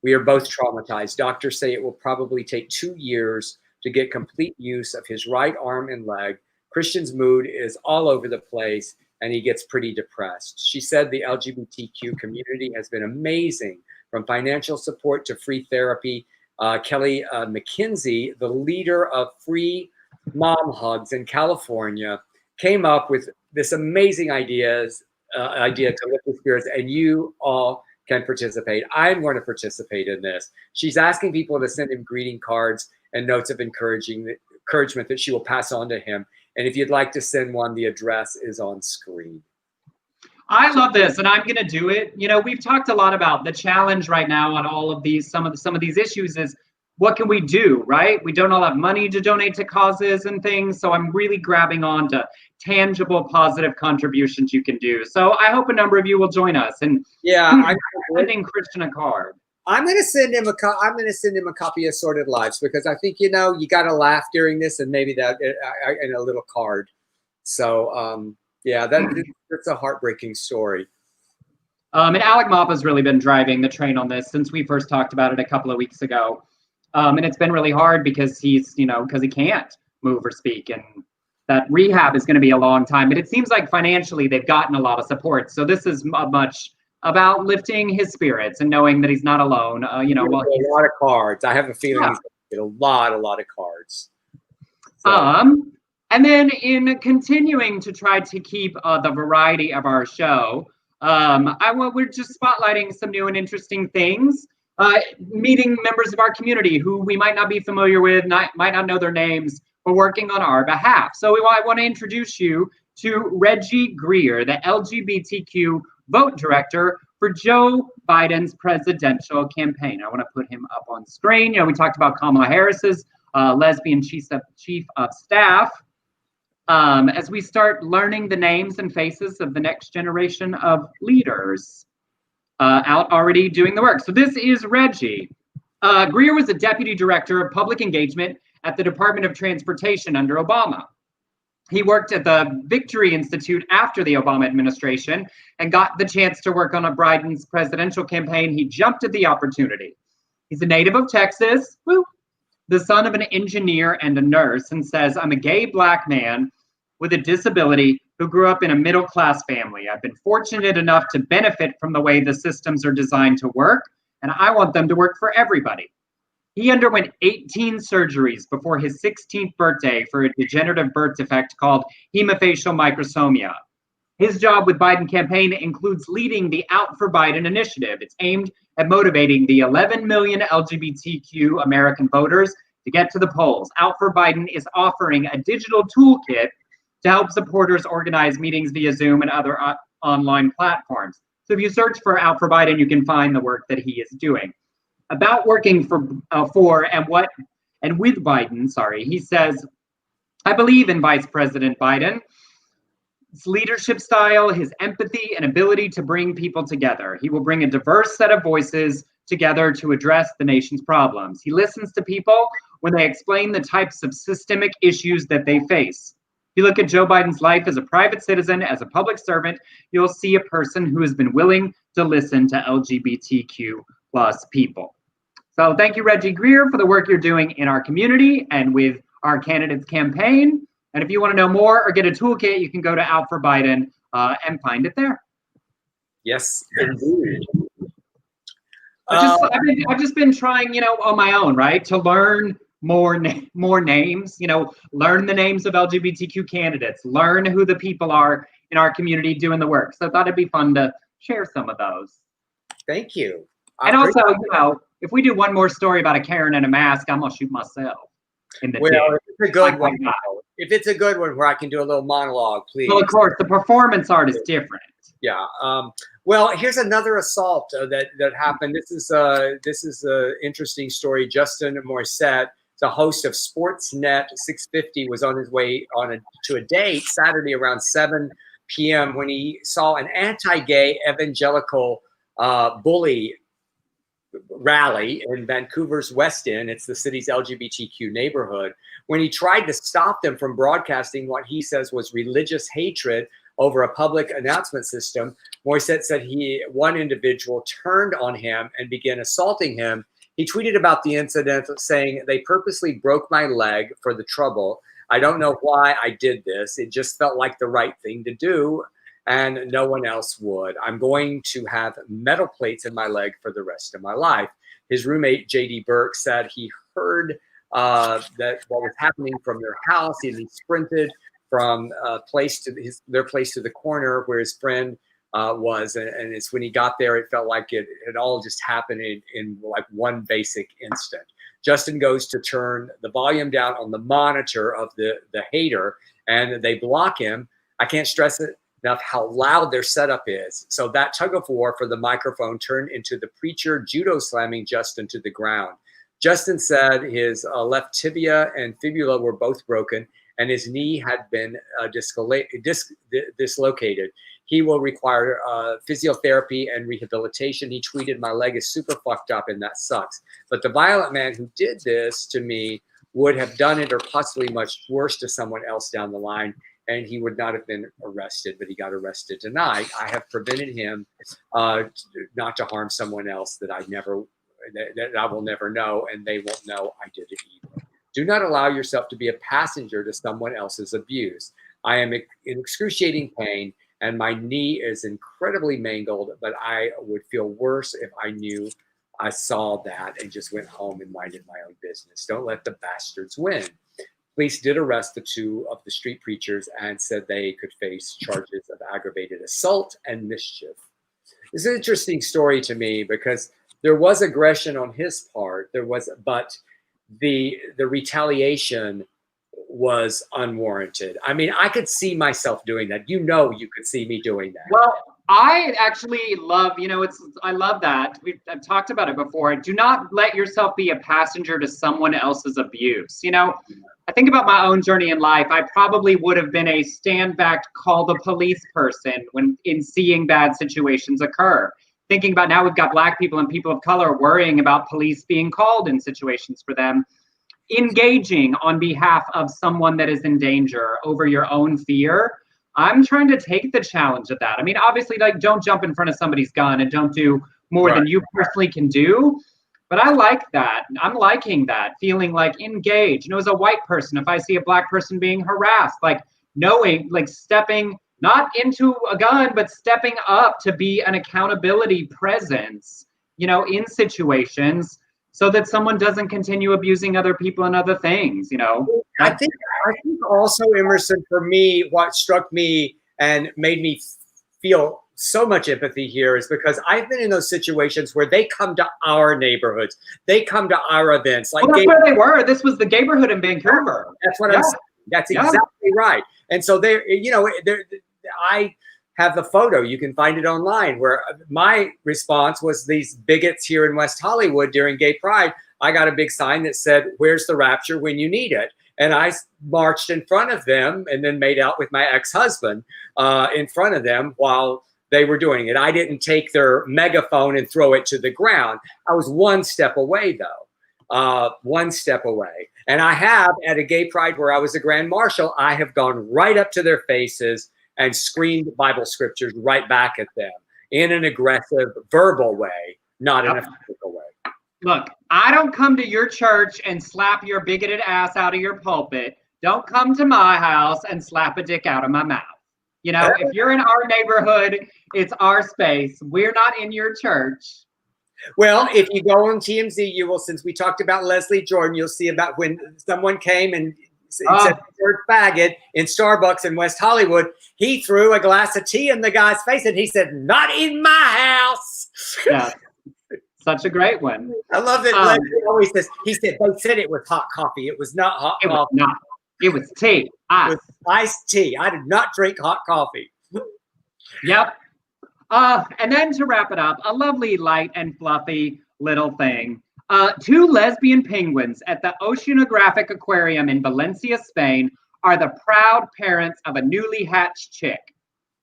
We are both traumatized. Doctors say it will probably take 2 years to get complete use of his right arm and leg. Kristian's mood is all over the place, and he gets pretty depressed. She said the LGBTQ community has been amazing, from financial support to free therapy. Kelly McKenzie, the leader of Free Mom Hugs in California, came up with this amazing idea to lift the spirits, and you all can participate. I'm going to participate in this. She's asking people to send him greeting cards and notes of encouragement that she will pass on to him. And if you'd like to send one, the address is on screen. I love this, and I'm going to do it. You know, we've talked a lot about the challenge right now on all of these. Some of these issues is, what can we do, right? We don't all have money to donate to causes and things. So I'm really grabbing on to tangible, positive contributions you can do. So I hope a number of you will join us. And yeah, I'm sending Kristian a card. I'm going to send him a copy of Sorted Lives, because I think, you know, you got to laugh during this, and maybe that in a little card. So yeah, that's a heartbreaking story. And Alec Mop has really been driving the train on this since we first talked about it a couple of weeks ago. And it's been really hard because because he can't move or speak, and that rehab is going to be a long time. But it seems like financially they've gotten a lot of support. So this is much about lifting his spirits and knowing that he's not alone. A lot of cards. I have a feeling he's going to get a lot of cards. So. And then in continuing to try to keep the variety of our show, we're just spotlighting some new and interesting things. Meeting members of our community who we might not be familiar with, might not know their names, but working on our behalf. So I want to introduce you to Reggie Greer, the LGBTQ vote director for Joe Biden's presidential campaign. I want to put him up on screen. You know, we talked about Kamala Harris's lesbian chief of staff. As we start learning the names and faces of the next generation of leaders out already doing the work. So this is Reggie. Greer was a deputy director of public engagement at the Department of Transportation under Obama. He worked at the Victory Institute after the Obama administration and got the chance to work on Biden's presidential campaign. He jumped at the opportunity. He's a native of Texas, the son of an engineer and a nurse, and says, "I'm a gay Black man with a disability who grew up in a middle-class family. I've been fortunate enough to benefit from the way the systems are designed to work, and I want them to work for everybody." He underwent 18 surgeries before his 16th birthday for a degenerative birth defect called hemophageal microsomia. His job with Biden campaign includes leading the Out for Biden initiative. It's aimed at motivating the 11 million LGBTQ American voters to get to the polls. Out for Biden is offering a digital toolkit to help supporters organize meetings via Zoom and other online platforms. So if you search for Out for Biden, you can find the work that he is doing. About working for and with Biden, he says, "I believe in Vice President Biden. His leadership style, his empathy, and ability to bring people together. He will bring a diverse set of voices together to address the nation's problems. He listens to people when they explain the types of systemic issues that they face. If you look at Joe Biden's life as a private citizen, as a public servant, you'll see a person who has been willing to listen to LGBTQ plus people." So thank you, Reggie Greer, for the work you're doing in our community and with our candidates campaign. And if you want to know more or get a toolkit, you can go to Out for Biden and find it there. Yes, indeed. I've just been trying, on my own, right, to learn more names, learn the names of LGBTQ candidates, learn who the people are in our community doing the work. So I thought it'd be fun to share some of those. Thank you. And also, if we do one more story about a Karen in a mask, I'm gonna shoot myself in the dick. If it's a good one, if it's a good one where I can do a little monologue, please. Well, of course, the performance art is different. Yeah. Well, here's another assault that happened. This is an interesting story. Justin Morissette, the host of Sportsnet 650, was on his way to a date Saturday around 7 p.m. when he saw an anti-gay evangelical bully rally in Vancouver's West End. It's the city's LGBTQ neighborhood. When he tried to stop them from broadcasting what he says was religious hatred, over a public announcement system. Morissette said one individual turned on him and began assaulting him. He tweeted about the incident saying, "They purposely broke my leg for the trouble. I don't know why I did this. It just felt like the right thing to do, and no one else would. I'm going to have metal plates in my leg for the rest of my life." His roommate, J.D. Burke, said he heard that what was happening from their house. He sprinted from their place to the corner where his friend was, and it's when he got there, it felt like it all just happened in like one basic instant. Justin goes to turn the volume down on the monitor of the hater, and they block him. I can't stress it enough how loud their setup is. So that tug of war for the microphone turned into the preacher judo slamming Justin to the ground. Justin said his left tibia and fibula were both broken, and his knee had been dislocated. He will require physiotherapy and rehabilitation. He tweeted, "My leg is super fucked up and that sucks. But the violent man who did this to me would have done it or possibly much worse to someone else down the line, and he would not have been arrested, but he got arrested tonight. I have prevented him not to harm someone else that I will never know, and they won't know I did it either. Do not allow yourself to be a passenger to someone else's abuse. I am in excruciating pain, and my knee is incredibly mangled, but I would feel worse if I knew I saw that and just went home and minded my own business. Don't let the bastards win." Police did arrest the two of the street preachers and said they could face charges of aggravated assault and mischief. It's an interesting story to me because there was aggression on his part. But the retaliation was unwarranted. I mean, I could see myself doing that. You could see me doing that. Well, I actually love, I love that. I've talked about it before. Do not let yourself be a passenger to someone else's abuse. I think about my own journey in life. I probably would have been a stand back, call the police person in seeing bad situations occur. Thinking about now we've got Black people and people of color worrying about police being called in situations for them. Engaging on behalf of someone that is in danger over your own fear. I'm trying to take the challenge of that. I mean, obviously, don't jump in front of somebody's gun and don't do more than you personally can do. But I like that. I'm liking that, feeling like engaged. As a white person, if I see a Black person being harassed, stepping not into a gun, but stepping up to be an accountability presence, in situations so that someone doesn't continue abusing other people and other things, I think also, Emerson, for me, what struck me and made me feel so much empathy here is because I've been in those situations where they come to our neighborhoods, they come to our events. That's where they were. This was the neighborhood in Vancouver. That's what I'm saying. That's exactly right. And so I have the photo. You can find it online where my response was these bigots here in West Hollywood during Gay Pride. I got a big sign that said, "Where's the rapture when you need it?" And I marched in front of them and then made out with my ex-husband in front of them while they were doing it. I didn't take their megaphone and throw it to the ground. I was one step away, though. One step away. And I have, at a Gay Pride where I was a Grand Marshal, I have gone right up to their faces and screamed Bible scriptures right back at them in an aggressive, verbal way, not in a physical way. Look, I don't come to your church and slap your bigoted ass out of your pulpit. Don't come to my house and slap a dick out of my mouth. If you're in our neighborhood, it's our space. We're not in your church. Well, if you go on TMZ, you will, since we talked about Leslie Jordan, you'll see about when someone came and said the word faggot in Starbucks in West Hollywood. He threw a glass of tea in the guy's face and he said, "Not in my house." Yeah. Such a great one. I love that. Leslie always says, they said it was hot coffee. It was not hot coffee. Was not. It was tea. It was iced tea. I did not drink hot coffee. Yep. And then to wrap it up, a lovely, light and fluffy little thing. 2 lesbian penguins at the Oceanographic Aquarium in Valencia, Spain, are the proud parents of a newly hatched chick.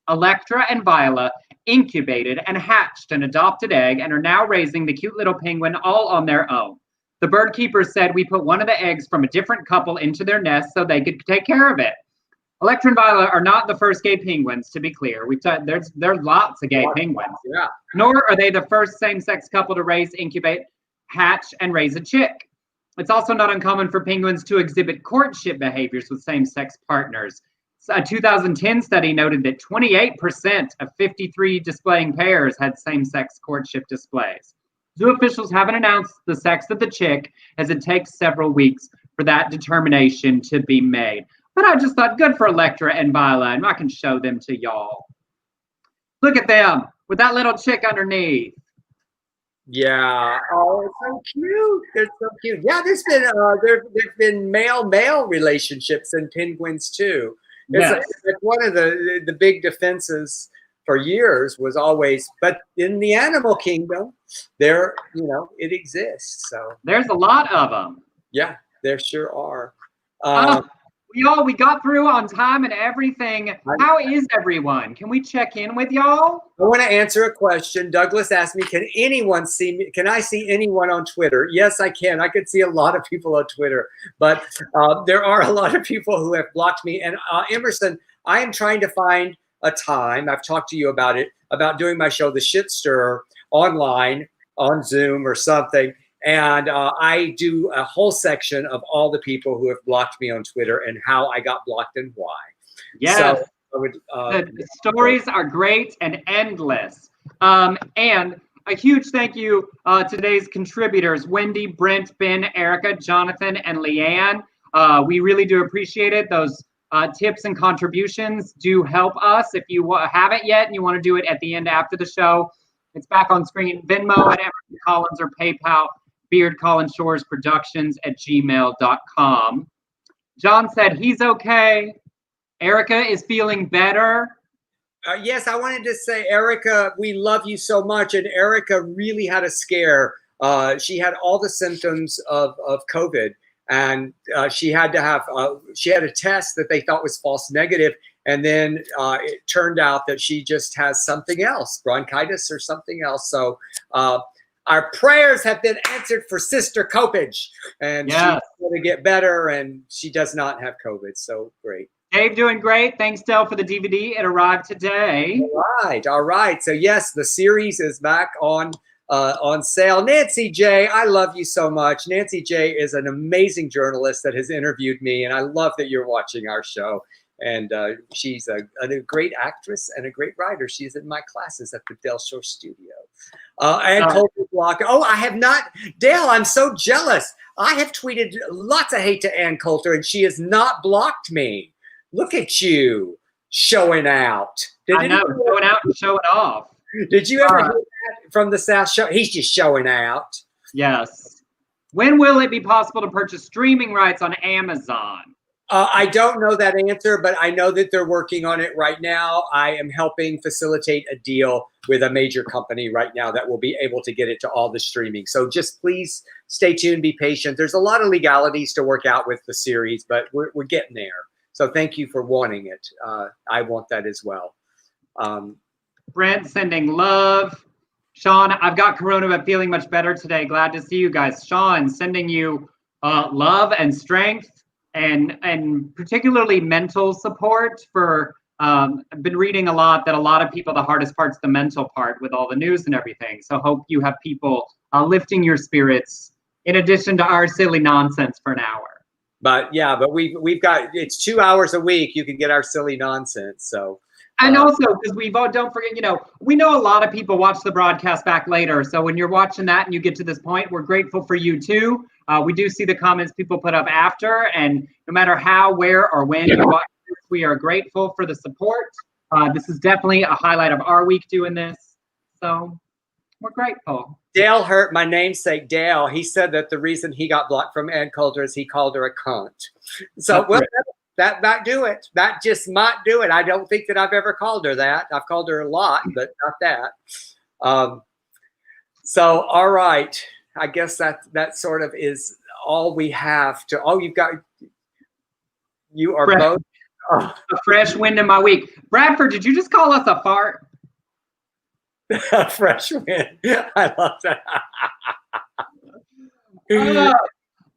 Electra and Viola incubated and hatched an adopted egg and are now raising the cute little penguin all on their own. The bird keepers said, "We put one of the eggs from a different couple into their nest so they could take care of it. Electra and Viola are not the first gay penguins, to be clear. We've said there's lots of gay penguins. Yeah. Nor are they the first same-sex couple to raise, incubate, hatch, and raise a chick. It's also not uncommon for penguins to exhibit courtship behaviors with same-sex partners. A 2010 study noted that 28% of 53 displaying pairs had same-sex courtship displays. Zoo officials haven't announced the sex of the chick, as it takes several weeks for that determination to be made. But I just thought, good for Electra and Viola, and I can show them to y'all. Look at them with that little chick underneath. Yeah. Oh, it's so cute. They're so cute. Yeah, there's been male relationships in penguins too. Yes. It's one of the big defenses for years was always, but in the animal kingdom, it exists. So there's a lot of them. Yeah, there sure are. We got through on time and everything. How is everyone? Can we check in with y'all? I want to answer a question. Douglas asked me, can anyone see me? Can I see anyone on Twitter? Yes, I can. I could see a lot of people on Twitter, but there are a lot of people who have blocked me. And Emerson, I am trying to find a time. I've talked to you about it, about doing my show, The Shit Stir, online on Zoom or something. And I do a whole section of all the people who have blocked me on Twitter and how I got blocked and why. Yes. So the stories are great and endless. And a huge thank you to today's contributors, Wendy, Brent, Ben, Erica, Jonathan, and Leanne. We really do appreciate it. Those tips and contributions do help us. If you haven't yet and you want to do it at the end after the show, it's back on screen. Venmo at Emerson Collins or PayPal. beardcollinsshores.productions@gmail.com. John said he's okay. Erica is feeling better. Yes, I wanted to say, Erica, we love you so much. And Erica really had a scare. She had all the symptoms of COVID, and she had to have she had a test that they thought was false negative. And then it turned out that she just has something else, bronchitis or something else. So our prayers have been answered for Sister Copage, and she's going to get better, and she does not have COVID. So great. Dave doing great. Thanks, Del, for the DVD. It arrived today. All right. So yes, the series is back on sale. Nancy J, I love you so much. Nancy J is an amazing journalist that has interviewed me, and I love that you're watching our show. And she's a great actress and a great writer. She's in my classes at the Del Shore Studio. And Coulter Block. Oh, I have not. Dale, I'm so jealous. I have tweeted lots of hate to Ann Coulter, and she has not blocked me. Look at you showing out. I know, showing out and showing off. Did you ever hear that from the South Show? He's just showing out. Yes. When will it be possible to purchase streaming rights on Amazon? I don't know that answer, but I know that they're working on it right now. I am helping facilitate a deal with a major company right now that will be able to get it to all the streaming. So just please stay tuned, be patient. There's a lot of legalities to work out with the series, but we're getting there. So thank you for wanting it. I want that as well. Brent sending love. Sean, I've got corona but feeling much better today. Glad to see you guys. Sean sending you love and strength. And particularly mental support for, I've been reading a lot that a lot of people, the hardest part's the mental part with all the news and everything. So hope you have people lifting your spirits in addition to our silly nonsense for an hour. But yeah, but we've got, it's 2 hours a week. You can get our silly nonsense. So. And also, because don't forget, we know a lot of people watch the broadcast back later. So when you're watching that and you get to this point, we're grateful for you too. We do see the comments people put up after, and no matter how, where, or when you watch this, we are grateful for the support. This is definitely a highlight of our week doing this. So we're grateful. Dale Hurt, my namesake Dale, he said that the reason he got blocked from Ann Coulter is he called her a cunt. So that might do it. That just might do it. I don't think that I've ever called her that. I've called her a lot, but not that. So, all right. I guess that sort of is all we have to. Oh, you are both. A fresh wind in my week. Bradford, did you just call us a fart? Fresh wind. I love that.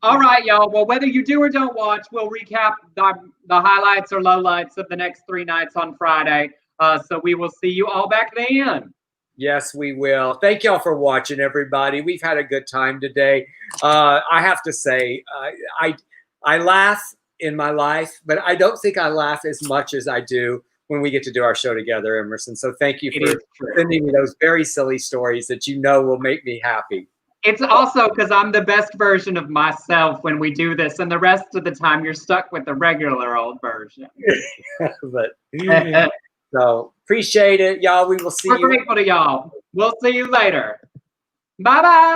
All right, y'all. Well, whether you do or don't watch, we'll recap the highlights or lowlights of the next 3 nights on Friday. So we will see you all back then. Yes, we will. Thank y'all for watching, everybody. We've had a good time today. I have to say, I laugh in my life, but I don't think I laugh as much as I do when we get to do our show together, Emerson. So thank you for sending me those very silly stories that you know will make me happy. It's also because I'm the best version of myself when we do this, and the rest of the time you're stuck with the regular old version. But so appreciate it, y'all. We will see you. We're grateful to y'all. We'll see you later. Bye-bye.